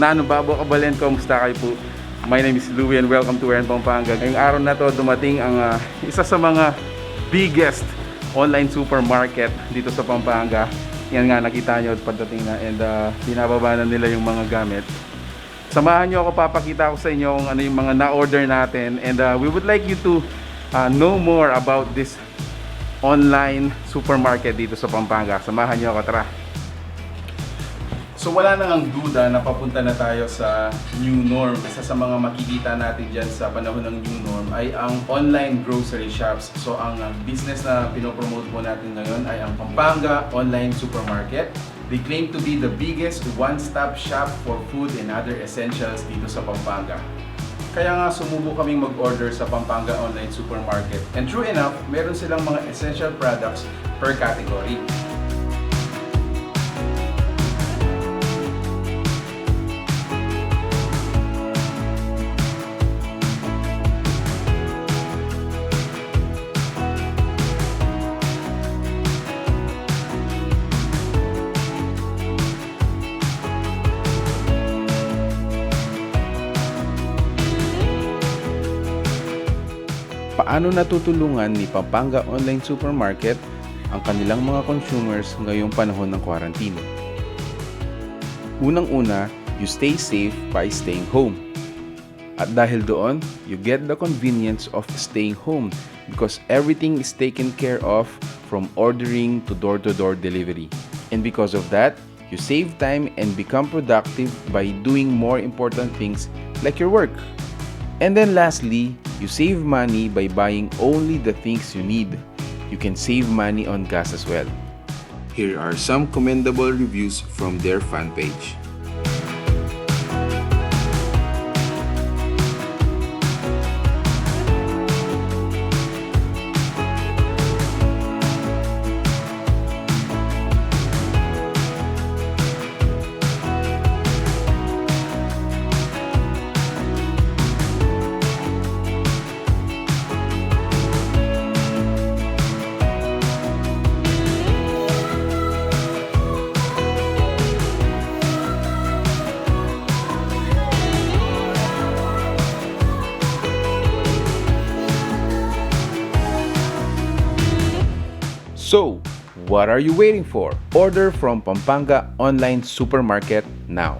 Nano Babo Kabalen, kumusta kayo po? My name is Louie and welcome to Wherein Pampanga. Ngayong araw na to dumating ang isa sa mga biggest online supermarket dito sa Pampanga. Yan nga, nakita nyo pagdating na, and binababa na nila yung mga gamit. Samahan nyo ako, papakita ko sa inyo kung ano yung mga na-order natin, and we would like you to know more about this online supermarket dito sa Pampanga. Samahan nyo ako, tara! So wala nang ang duda na papunta na tayo sa new norm. Isa sa mga makikita natin dyan sa panahon ng new norm ay ang online grocery shops. So ang business na pinopromote po natin ngayon ay ang Pampanga Online Supermarket. They claim to be the biggest one-stop shop for food and other essentials dito sa Pampanga. Kaya nga sumubok kaming mag-order sa Pampanga Online Supermarket. And true enough, meron silang mga essential products per category. Paano natutulungan ni Pampanga Online Supermarket ang kanilang mga consumers ngayong panahon ng quarantine? Unang-una, you stay safe by staying home. At dahil doon, you get the convenience of staying home because everything is taken care of from ordering to door-to-door delivery. And because of that, you save time and become productive by doing more important things like your work. And then lastly, you save money by buying only the things you need. You can save money on gas as well. Here are some commendable reviews from their fan page. So, what are you waiting for? Order from Pampanga Online Supermarket now.